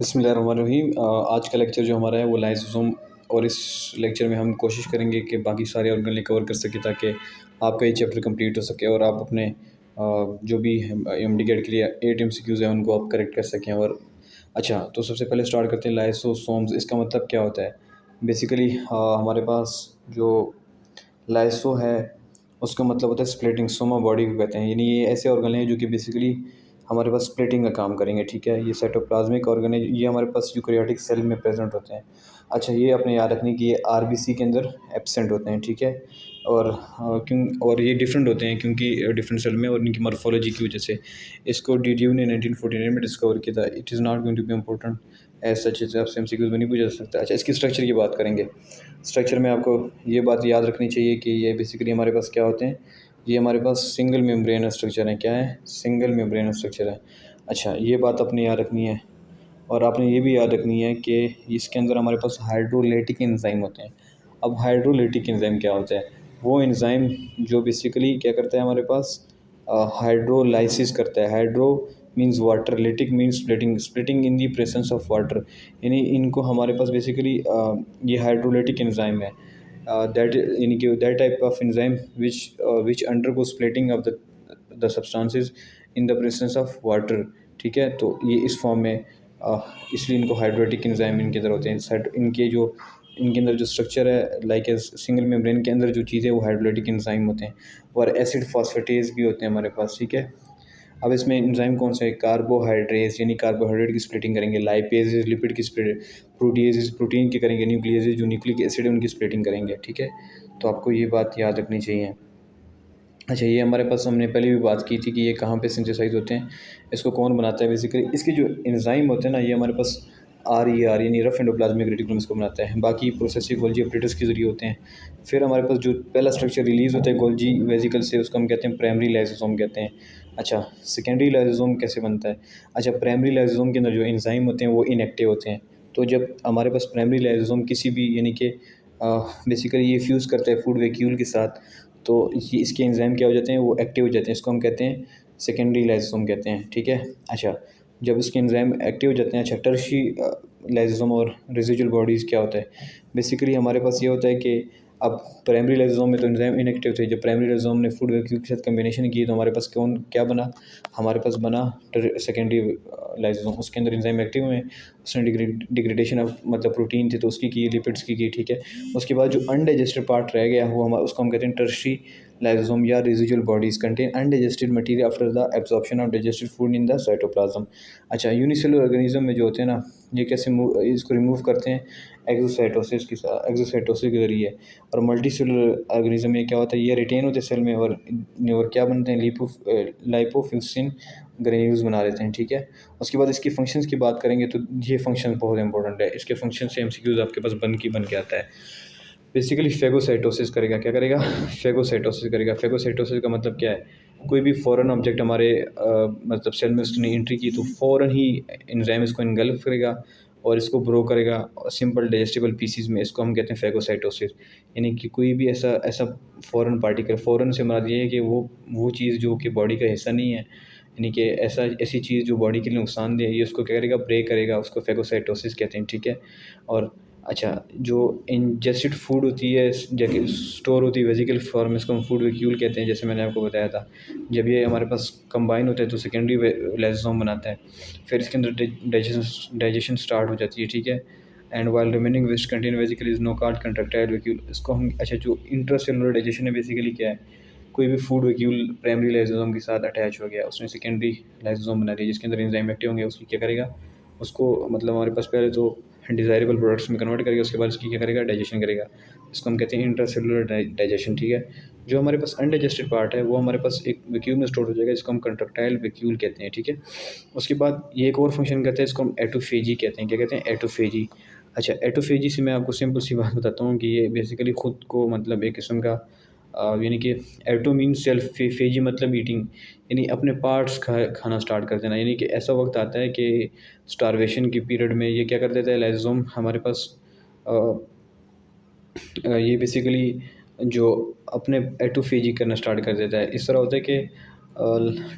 बिस्मिल्लाहिर्रहमानिर्रहीम। आज का लेक्चर जो हमारा है वो लाइसोसोम, और इस लेक्चर में हम कोशिश करेंगे कि बाकी सारे ऑर्गन कवर कर सकें ताकि आपका ये चैप्टर कंप्लीट हो सके और आप अपने जो भी एमडीकेट के लिए 8 एमसीक्यूज़ हैं उनको आप करेक्ट कर सकें। और अच्छा, तो सबसे पहले स्टार्ट करते हैं लाइसोसोम्स। इसका मतलब क्या होता है? बेसिकली हमारे पास जो लाइसो है उसका मतलब होता है स्प्लिटिंग। सोमा बॉडी को कहते हैं, यानी ये ऐसे ऑर्गन हैं जो कि बेसिकली हमारे पास स्प्लिटिंग का काम करेंगे। ठीक है, ये साइटोप्लाज्मिक ऑर्गन है, ये हमारे पास यूकेरियोटिक सेल में प्रेजेंट होते हैं। अच्छा, ये अपने याद रखने की ये आरबीसी के अंदर एब्सेंट होते हैं। ठीक है, और और ये डिफरेंट होते हैं क्योंकि डिफरेंट सेल में और इनकी मॉर्फोलॉजी की वजह से। इसको डीडीयू ने 1949 में डिस्कवर किया था। It is not going to be important as such, आपसे एमसीक्यूज़ में नहीं पूछा जा सकता। अच्छा, इसकी स्ट्रक्चर की बात करेंगे। स्ट्रक्चर में आपको ये बात याद रखनी चाहिए कि ये बेसिकली हमारे पास क्या होते हैं। ये हमारे पास सिंगल मेम्ब्रेन स्ट्रक्चर है। क्या है? सिंगल मेम्ब्रेन स्ट्रक्चर है। अच्छा, ये बात आपने याद रखनी है। और आपने ये भी याद रखनी है कि इसके अंदर हमारे पास हाइड्रोलाइटिक एंजाइम होते हैं। अब हाइड्रोलाइटिक एंजाइम क्या होता है? वो एंजाइम जो बेसिकली क्या करता है हमारे पास, हाइड्रोलाइसिस करता है। Hydro means water, lytic means splitting, splitting in the presence of water. यानी इनको हमारे पास बेसिकली ये हाइड्रोलाइटिक एंजाइम है, दैट यानी कि that type of enzyme which undergo splitting of the substances in the presence of water. ठीक है, तो ये इस फॉर्म में इसलिए इनको हाइड्रोलाइटिक एंजाइम इनके अंदर होते हैं। इनके अंदर जो स्ट्रक्चर है लाइक ए सिंगल मेम्ब्रेन के अंदर जो चीज़ है वो हाइड्रोलाइटिक एंजाइम होते हैं। और एसिड फॉस्फेटेज भी होते हैं हमारे पास। ठीक है, अब इसमें एंजाइम कौन सा है? कार्बोहाइड्रेट्स, यानी कार्बोहाइड्रेट की स्प्लिटिंग करेंगे। लाइपेज लिपिड की स्प्लिट, प्रोटीएज प्रोटीन की करेंगे। न्यूक्लियस जो न्यूक्लिक एसिड है उनकी स्प्लिटिंग करेंगे। ठीक है, तो आपको ये बात याद रखनी चाहिए। अच्छा, ये हमारे पास हमने पहले भी बात की थी कि ये कहाँ पे सिंथेसाइज होते हैं, इसको कौन बनाता है। बेसिकली इसके जो एंजाइम होते हैं ना, ये हमारे पास आर यानी रफ एंडोप्लाज्मिक रेटिकुलम इसको बनाता है। बाकी प्रोसेसिव गोल्जी ऑपरेटर्स के जरिए होते हैं। फिर हमारे पास जो पहला स्ट्रक्चर रिलीज़ होता है गोल्जी वेजिकल से, उसको हम कहते हैं प्राइमरी लाइसोसोम कहते हैं। अच्छा, सेकेंडरी लाइसोसोम कैसे बनता है? अच्छा, प्राइमरी लाइसोसोम के अंदर जो एंजाइम होते हैं वो इनएक्टिव होते हैं। तो जब हमारे पास प्राइमरी लाइसोसोम किसी भी यानी कि बेसिकली ये फ्यूज़ करता है फूड वैक्यूल के साथ, तो ये इसके एंजाइम क्या हो जाते हैं, वो एक्टिव हो जाते हैं। इसको हम कहते हैं सेकेंडरी लाइसोसोम कहते हैं। ठीक है, अच्छा, जब इसके एंजाइम एक्टिव हो जाते हैं। अच्छा, टर्शी लाइसोसोम और रेसिडुअल बॉडीज़ क्या होता है? बेसिकली हमारे पास ये होता है कि अब प्राइमरी लाइसोसोम में तो एंजाइम इनएक्टिव थे। जब प्राइमरी लाइसोसोम ने फूड वैक्यूल के साथ कम्बिनेशन की तो हमारे पास कौन क्या बना? हमारे पास बना सेकेंडरी लाइसोसोम। उसके अंदर एंजाइम एक्टिव हुए, उसने डिग्रेडेशन ऑफ मतलब प्रोटीन थे तो उसकी की, लिपिड्स की। ठीक है, उसके बाद जो अनडाइजेस्टेड पार्ट रह गया वो उसको हम कहते हैं टर्शी लाइसोसोम या residual bodies contain undigested material after the absorption of digested food in the cytoplasm. अच्छा, यूनिसेलुलर ऑर्गेनिज्म में जो होते हैं ना, ये कैसे इसको रिमूव करते हैं? एक्सोसाइटोसिस के जरिए। और मल्टी सेलुलर ऑर्गेनिज्म में क्या होता है? ये रिटेन होते हैं सेल में और क्या बनते हैं? लाइपोफ्यूसिन ग्रेन्यूल्स बना लेते हैं। ठीक है, उसके बाद इसकी फंक्शंस की बात करेंगे तो ये फंक्शन बहुत इंपॉर्टेंट है। इसके फंक्शन से एमसीक्यूज आपके पास बन के आता है। बेसिकली फेगोसाइटोसिस करेगा। क्या करेगा? फेगोसाइटोसिस करेगा। फेगोसाइटोसिस का मतलब क्या है? कोई भी फॉरेन ऑब्जेक्ट हमारे मतलब सेल में उसने एंट्री की तो फ़ौरन ही एंजाइम इसको इनगल्फ करेगा और इसको ब्रो करेगा सिंपल डाइजेस्टिबल पीसीज में। इसको हम कहते हैं फेगोसाइटोसिस। यानी कि कोई भी ऐसा ऐसा फॉरेन पार्टिकल, फॉरेन से मुराद ये है कि वो चीज़ जो कि बॉडी का हिस्सा नहीं है, यानी कि ऐसी चीज़ जो बॉडी के लिए नुकसानदेह है, ये उसको क्या करेगा? ब्रेक करेगा। उसको फेगोसाइटोसिस कहते हैं। ठीक है, और अच्छा, जो इंजेस्टेड फूड होती है जैसे स्टोर होती है वेजिकल फॉर्म में, इसको हम फूड वैक्यूल कहते हैं, जैसे मैंने आपको बताया था। जब ये हमारे पास कंबाइन होता है तो सेकेंडरी लाइसोसोम बनाता है। फिर इसके अंदर डाइजेशन स्टार्ट हो जाती है। ठीक है, and while remaining waste contain vesicle is no called contractile vacuole. इसको हम अच्छा, जो इंट्रासेलुलर डाइजेशन है बेसिकली क्या है? कोई भी फूड वैक्यूल प्राइमरी लाइसोसोम के साथ अटैच हो गया, उसने सेकेंडरी लाइसोसोम बना दिया जिसके अंदर एंजाइम एक्टिव होंगे, उसकी क्या करेगा? उसको मतलब हमारे पास पहले तो डिज़ायरेबल प्रोडक्ट्स में कन्वर्ट करेगा, उसके बाद इसकी क्या करेगा? डाइजेशन करेगा। इसको हम कहते हैं इंट्रासेलुलर डाइजेशन। ठीक है, जो हमारे पास अनडाइजेस्टेड पार्ट है वो हमारे पास एक वैक्यूल में स्टोर हो जाएगा जिसको हम कंट्रैक्टाइल वैक्यूल कहते हैं। ठीक है, उसके बाद ये एक और फंक्शन करते हैं, इसको हम एटोफेजी कहते हैं। क्या कहते हैं? एटोफेजी। अच्छा, एटोफेजी से मैं आपको सिंपल सी बात बताता हूँ कि ये बेसिकली ख़ुद को मतलब एक किस्म का यानी कि एटो मीन सेल्फ, फेजी मतलब ईटिंग, यानी अपने पार्ट्स खाना स्टार्ट कर देना। यानी कि ऐसा वक्त आता है कि स्टारवेशन की पीरियड में ये क्या कर देता है? लाइसोसोम हमारे पास ये बेसिकली जो अपने एटोफेजी करना स्टार्ट कर देता है। इस तरह होता है कि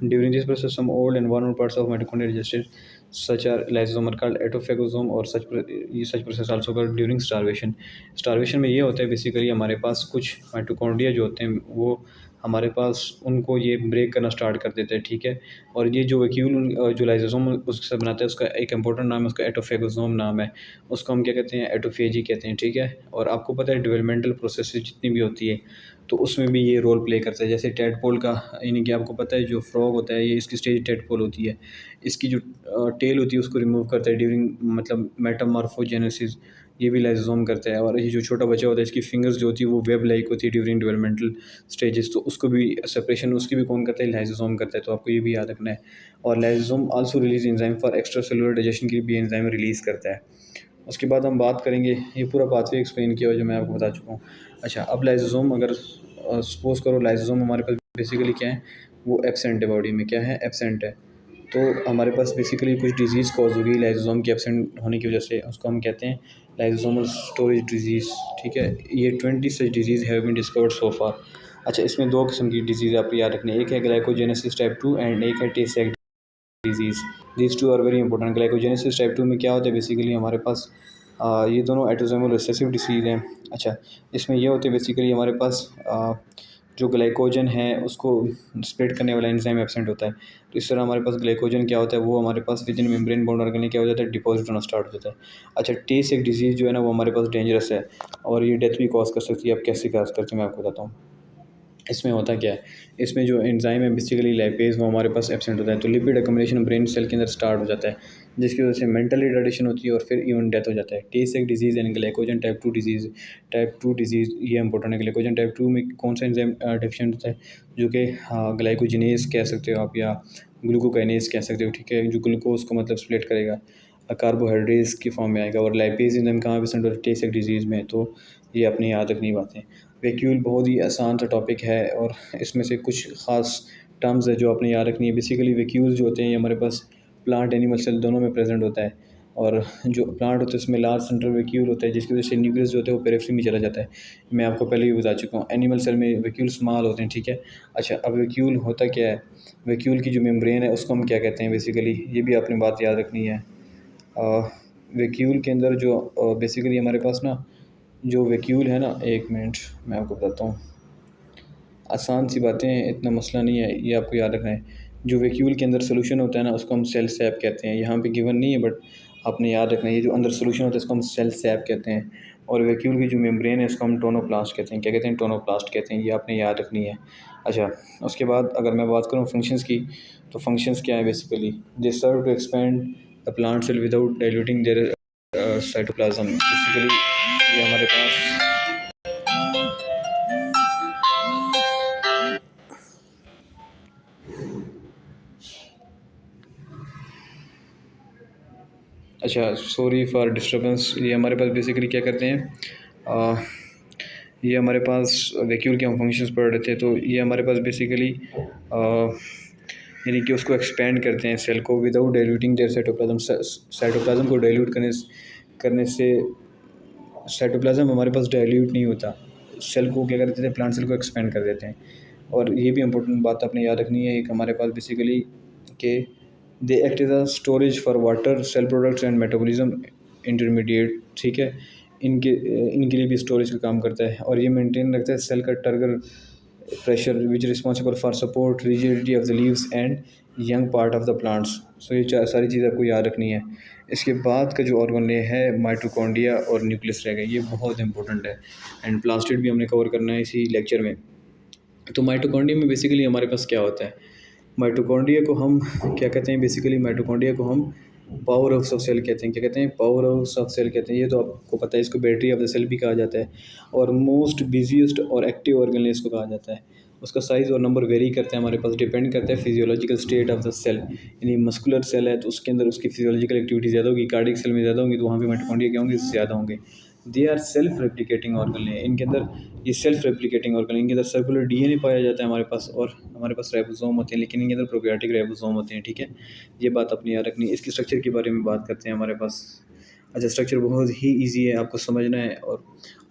during this process some old and worn parts of mitochondria digested such are lysosome are called autophagosome और such process also called during starvation. Starvation में ये होता है बेसिकली हमारे पास कुछ माइटोकॉन्ड्रिया जो होते हैं वो हमारे पास उनको ये ब्रेक करना स्टार्ट कर देते हैं, ठीक है। और ये जो वैक्यूल जो लाइसोसोम उससे बनाता है उसका एक इंपॉर्टेंट नाम है, उसका एटोफेगोसोम नाम है। उसको हम क्या कहते हैं, एटोफेजी कहते हैं, ठीक है। और आपको पता है डेवलपमेंटल प्रोसेस जितनी भी होती है तो उसमें भी ये रोल प्ले करता है। जैसे टेडपोल का, यानी कि आपको पता है जो फ्रॉग होता है ये इसकी स्टेज टेडपोल होती है। इसकी जो टेल होती है उसको रिमूव करता है ड्यूरिंग मतलब मेटामॉर्फोजेनेसिस, ये भी लाइसोसोम करता है। और ये जो छोटा बच्चा होता है इसकी फिंगर्स जो होती है वो वेब लाइक होती है ड्यूरिंग डेवलपमेंटल स्टेजेस, तो उसको भी सेपरेशन उसकी भी कौन करता है, लाइसोसोम करता है। तो आपको ये भी याद रखना है। और lysosome also release enzyme for extra cellular digestion के लिए भी एंजाइम रिलीज़ करता है। उसके बाद हम बात करेंगे, ये पूरा पाथवे एक्सप्लेन किया हुआ जो मैं आपको बता चुका हूँ। अच्छा, अब लाइसोसोम अगर सपोज़ करो लाइसोसोम हमारे पास बेसिकली क्या है, वो एब्सेंट है बॉडी में, क्या है, एब्सेंट है। तो हमारे पास बेसिकली कुछ डिजीज़ कॉज होगी लाइसोसोम के एब्सेंट होने की वजह से, उसको हम कहते हैं लाइसोसोमल स्टोरेज डिजीज़, ठीक है। ये 20 such disease have been discovered so far. अच्छा, इसमें दो किस्म की डिजीज़ आपको याद रखनी है, एक है ग्लाइकोजेनेसिस टाइप 2 एंड एक है Tay Sachs disease. These two are very important. Glycogenesis type 2 में क्या होता है बेसिकली हमारे पास ये दोनों ऑटोसोमल रिसेसिव डिसीज़ हैं। अच्छा, इसमें ये होते हैं बेसिकली हमारे पास जो ग्लाइकोजन है उसको स्प्लिट करने वाला एंजाइम एब्सेंट होता है। तो इस तरह हमारे पास ग्लाइकोजन क्या होता है, वो हमारे पास within membrane bound organelle क्या हो जाता है, डिपॉजिट होना स्टार्ट हो जाता है। अच्छा, टे सेक डिजीज़ जो है ना वो हमारे पास डेंजरस है और ये डेथ भी कॉज कर सकती है। अब कैसे कॉज करती है मैं आपको बताता हूँ। इसमें होता क्या है, इसमें जो एंजाइम है बेसिकली लैपेज वो हमारे पास एब्सेंट होता है, तो लिपिड अकोमोडेशन ब्रेन सेल के अंदर स्टार्ट हो जाता है, जिसकी वजह से मेंटल रिटार्डेशन होती है और फिर इवन डेथ हो जाता है। Tay Sachs disease and glycogen type 2 disease, type 2 disease ये इंपॉर्टेंट है। ग्लाइकोजन टाइप 2 में कौन सा एंजाइम डेफिशिएंट होता है, जो कि ग्लाइकोजिनेज कह सकते हो आप या ग्लूकोकाइनेज कह सकते हो, ठीक है, जो ग्लूकोज को मतलब स्प्लिट करेगा, कार्बोहाइड्रेट्स की फॉर्म में आएगा। और लाइपेज एंजाइम कहाँ एब्सेंट होता है, टे सेक डिजीज़ में। तो ये अपनी याद रखनी बातें। वैक्यूल बहुत ही आसान सा टॉपिक है और इसमें से कुछ ख़ास टर्म्स है जो आपने याद रखनी है। बेसिकली वैक्यूल्स जो होते हैं ये हमारे पास प्लांट एनिमल सेल दोनों में प्रेजेंट होता है। और जो प्लांट होता है उसमें लार्ज सेंट्रल वैक्यूल होता है जिसकी वजह से न्यूक्लियस जो होता है वो पेरिफेरी में चला जाता है। मैं आपको पहले भी बता चुका हूँ। एनिमल सेल में वैक्यूल स्मॉल होते हैं, ठीक है। अच्छा, अब वैक्यूल होता क्या है, वैक्यूल की जो मेम्ब्रेन है उसको हम क्या कहते हैं बेसिकली, ये भी आपने बात याद रखनी है। वैक्यूल के अंदर जो बेसिकली हमारे पास ना जो वैक्यूल है ना, एक मिनट मैं आपको बताता हूँ, आसान सी बातें हैं, इतना मसला नहीं है, ये आपको याद रखना है। जो वैक्यूल के अंदर सोल्यूशन होता है ना उसको हम सेल सैप कहते हैं। यहाँ पे गिवन नहीं है बट आपने याद रखना है, ये जो अंदर सोल्यूशन होता है इसको हम सेल सैप कहते हैं। और वैक्यूल की जो मेम्ब्रेन है इसको हम टोनोप्लास्ट कहते हैं। क्या कहते हैं, टोनोप्लास्ट कहते हैं, ये आपने याद रखनी है। अच्छा, उसके बाद अगर मैं बात करूँ फंक्शंस की, तो फंक्शंस क्या है basically, they serve to expand the plant cell without diluting their cytoplasm. Basically ये हमारे पास, अच्छा सॉरी फॉर डिस्टर्बेंस, ये हमारे पास बेसिकली क्या करते हैं, ये हमारे पास वैक्यूल के हम फंक्शंस पढ़ रहे थे। तो ये हमारे पास बेसिकली यानी कि उसको एक्सपेंड करते हैं सेल को without diluting their cytoplasm. Cytoplasm को डाइल्यूट करने से साइटोप्लाज्म हमारे पास डाइल्यूट नहीं होता, सेल को क्या कर देते हैं, प्लांट सेल को एक्सपेंड कर देते हैं। और ये भी इंपॉर्टेंट बात आपने याद रखनी है एक हमारे पास बेसिकली कि they act as a storage for water, cell products and metabolism intermediate, ठीक है। इनके इनके लिए भी स्टोरेज का काम करता है और ये मेंटेन रखता है सेल का turgor pressure which responsible for support rigidity of the leaves and young part of the plants. So ये सारी चीज़ आपको याद रखनी है। इसके बाद का जो ऑर्गन है माइटोकॉन्ड्रिया और न्यूक्लियस रह गए, ये बहुत इंपॉर्टेंट है एंड प्लास्टिड भी हमने कवर करना है इसी लेक्चर में। तो माइटोकॉन्ड्रिया में बेसिकली हमारे पास क्या होता है, माइटोकॉन्ड्रिया को हम क्या कहते हैं बेसिकली, माइटोकॉन्ड्रिया को हम पावर हाउस ऑफ सेल कहते हैं। क्या कहते हैं, पावर हाउस ऑफ सेल कहते हैं। ये तो आपको पता है, इसको बैटरी ऑफ द सेल भी कहा जाता है और मोस्ट बिजिएस्ट और एक्टिव ऑर्गन इसको कहा जाता है। उसका साइज़ और नंबर वेरी करता है, हमारे पास डिपेंड करता है physiological state of the cell. यानी मस्कुलर सेल है तो उसके अंदर उसकी फिजियोलॉजिकल एक्टिविटी ज़्यादा होगी, कार्डियक सेल में ज़्यादा होंगी तो वहाँ पे माइटोकॉन्ड्रिया क्या होंगे, ज़्यादा होंगे। They are self replicating organ है इनके अंदर, ये सेल्फ रेप्लिकेटिंग ऑर्गन, इनके अंदर सर्कुलर डीएनए पाया जाता है हमारे पास, और हमारे पास राइबोसोम होते हैं लेकिन इनके अंदर प्रोकैरियोटिक राइबोसोम होते हैं, ठीक है। ये बात अपनी याद रखनी है। इसकी स्ट्रक्चर के बारे में बात करते हैं हमारे पास। अच्छा, स्ट्रक्चर बहुत ही ईज़ी है, आपको समझना है और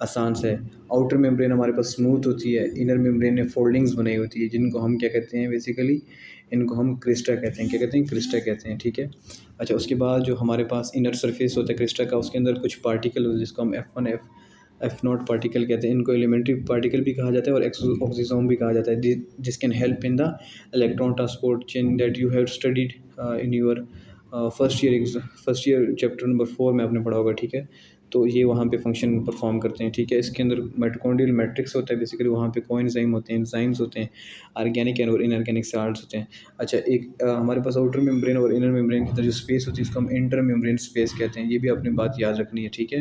आसान सा है। आउटर मेम्ब्रेन हमारे पास स्मूथ होती है, इनर मेम्ब्रेन में फ़ोल्डिंग्स बनाई होती है, जिनको हम क्या कहते हैं बेसिकली, इनको हम क्रिस्टा कहते हैं। क्या कहते हैं? क्रिस्टा कहते हैं, ठीक है। अच्छा, उसके बाद जो हमारे पास इनर सरफेस होता है क्रिस्टा का, उसके अंदर कुछ पार्टिकल होते हैं जिसको हम F1 एफ नॉट पार्टिकल कहते हैं। इनको एलिमेंट्री पार्टिकल भी कहा जाता है और ऑक्सीजोम भी कहा जाता है, जिस can help in the electron transport chain that you have studied in your first year chapter number 4 में आपने पढ़ा होगा, ठीक है। तो ये वहाँ पे फंक्शन परफॉर्म करते हैं, ठीक है। इसके अंदर माइटोकॉन्ड्रियल मैट्रिक्स होता है बेसिकली, वहाँ पे कोएंजाइम होते हैं, एंजाइम्स होते हैं, ऑर्गेनिक और इनऑर्गेनिक साल्ट्स होते हैं। अच्छा, एक हमारे पास आउटर मेम्ब्रेन और इनर मेम्ब्रेन के अंदर जो स्पेस होती है इसको हम इंटर मेम्ब्रेन स्पेस कहते हैं। ये भी आपने बात याद रखनी है, ठीक है।